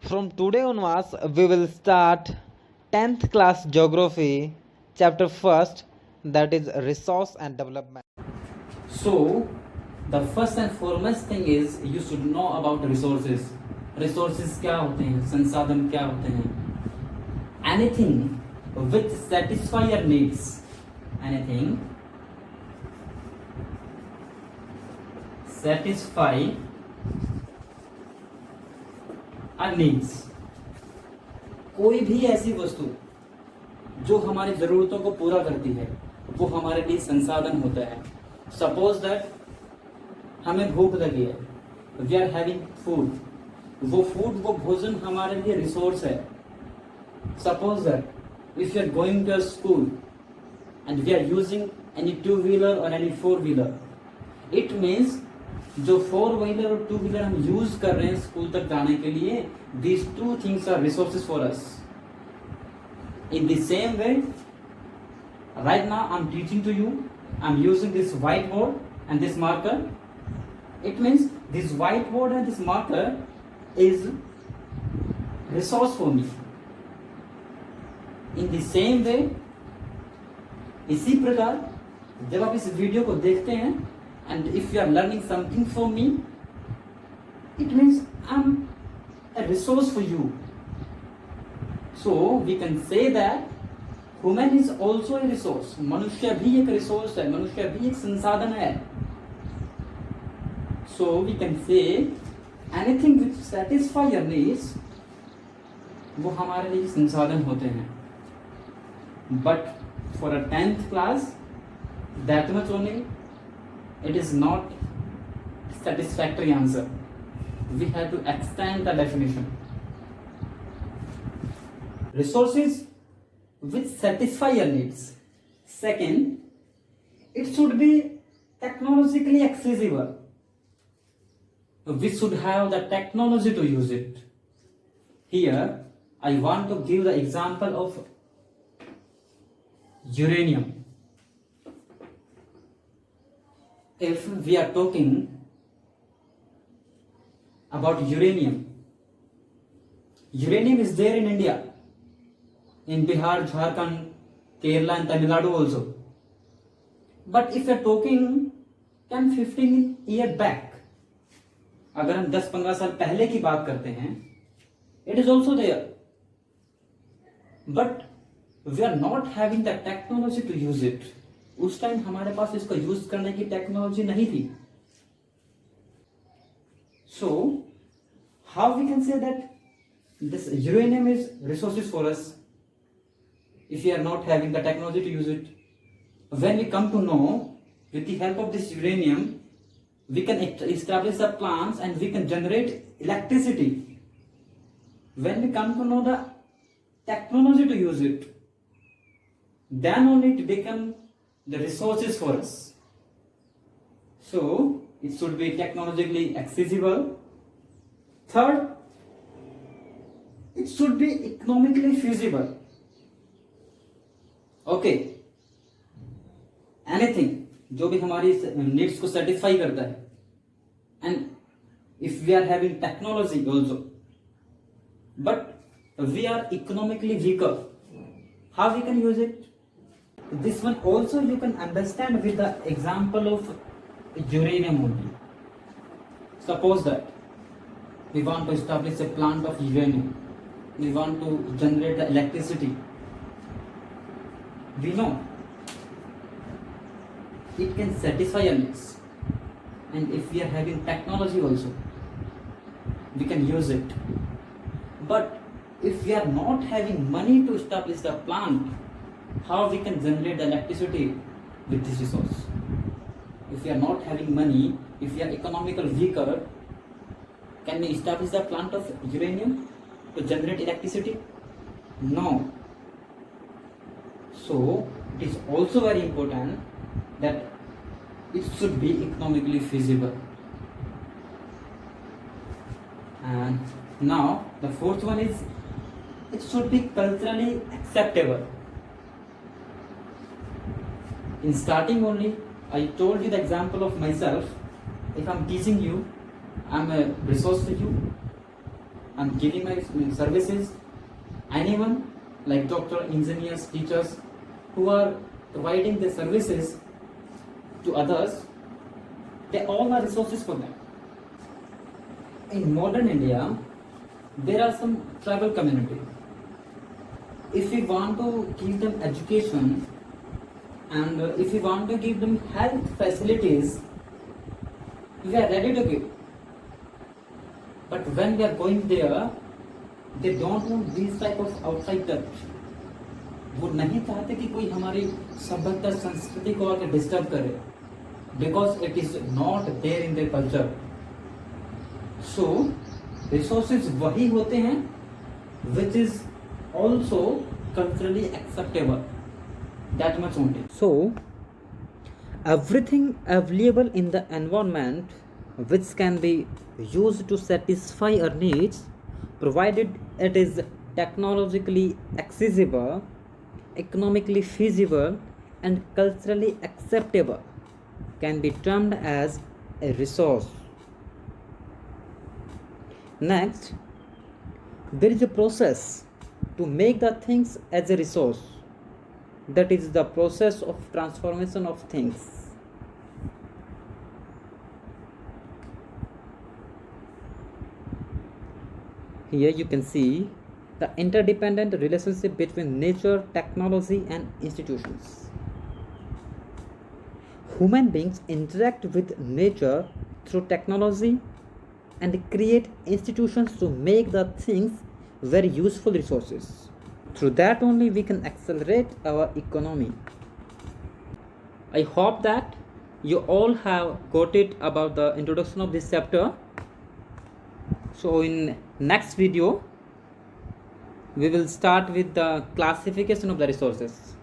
From today onwards, we will start 10th class geography, chapter 1st, that is resource and development. So, the first and foremost thing is you should know about resources. Resources क्या होते हैं, संसाधन क्या होते हैं. Anything which satisfy your needs. Anything satisfy our needs. कोई भी ऐसी वस्तु जो हमारी जरूरतों को पूरा करती है वो हमारे लिए संसाधन होता है. सपोज दैट हमें भूख लगी है, वी आर हैविंग फूड. वो भोजन हमारे लिए रिसोर्स है. Suppose that if you are going to school and we are using any two wheeler और any four wheeler, it means जो फोर व्हीलर और टू व्हीलर हम यूज कर रहे हैं स्कूल तक जाने के लिए, these two things are resources for us. In the same way, right now I'm teaching to you, I'm using this whiteboard and this marker. It means this whiteboard and this marker is resource for me. In the same way, इसी प्रकार जब आप इस video को देखते हैं and if you are learning something from me, it means I'm a resource for you. So we can say that human is also a resource. मनुष्य भी एक resource है, मनुष्य भी एक संसाधन है. So we can say anything which satisfy your needs, वो हमारे लिए संसाधन होते हैं. But for a 10th class, that much only, it is not satisfactory answer. We have to extend the definition. Resources which satisfy your needs. Second, it should be technologically accessible. We should have the technology to use it. Here, I want to give the example of uranium. If we are talking about uranium, uranium is there in India, in Bihar, Jharkhand, Kerala and Tamil Nadu also. But if you are talking 10-15 year back, अगर हम 10-15 साल पहले की बात करते हैं, it is also there. But we are not having the technology to use it. उस time हमारे पास इसको यूज करने की टेक्नोलॉजी नहीं थी. So, how we can say that this uranium is resources for us if we are not having the technology to use it? When we come to know, with the help of this uranium, we can establish the plants and we can generate electricity. When we come to know the technology to use it, then only it become the resources for us. So, it should be technologically accessible. Third, it should be economically feasible. Okay, anything जो भी हमारी needs को satisfy करता है, and if we are having technology also, but we are economically weaker, how we can use it? This one also you can understand with the example of uranium only. Suppose that we want to establish a plant of uranium, we want to generate the electricity. We know it can satisfy our needs, and if we are having technology also, we can use it. But if we are not having money to establish the plant, how we can generate the electricity with this resource? If we are not having money, if we are economical weaker, can we establish the plant of uranium to generate electricity? No. So it is also very important that it should be economically feasible. And now the fourth one is it should be culturally acceptable. In starting only, I told you the example of myself. If I'm teaching you, I'm a resource for you. I'm giving my services. Anyone like doctor, engineers, teachers who are providing their services to others, they all are resources for them. In modern India, there are some tribal community. If we want to give them education and if we want to give them health facilities, we are ready to give. But when we are going there, they don't want these type of outside touch. वो नहीं चाहते कि कोई हमारी सभ्यता संस्कृति को आके डिस्टर्ब करे, because it is not there in their culture. So resources वही होते हैं which is also culturally acceptable. That much only. So, everything available in the environment which can be used to satisfy our needs, provided it is technologically accessible, economically feasible, and culturally acceptable, can be termed as a resource. Next, there is a process to make the things as a resource. That is the process of transformation of things. Here you can see the interdependent relationship between nature, technology, and institutions. Human beings interact with nature through technology and create institutions to make the things very useful resources. Through that only we can accelerate our economy. I hope that you all have got it about the introduction of this chapter. So in next video we will start with the classification of the resources.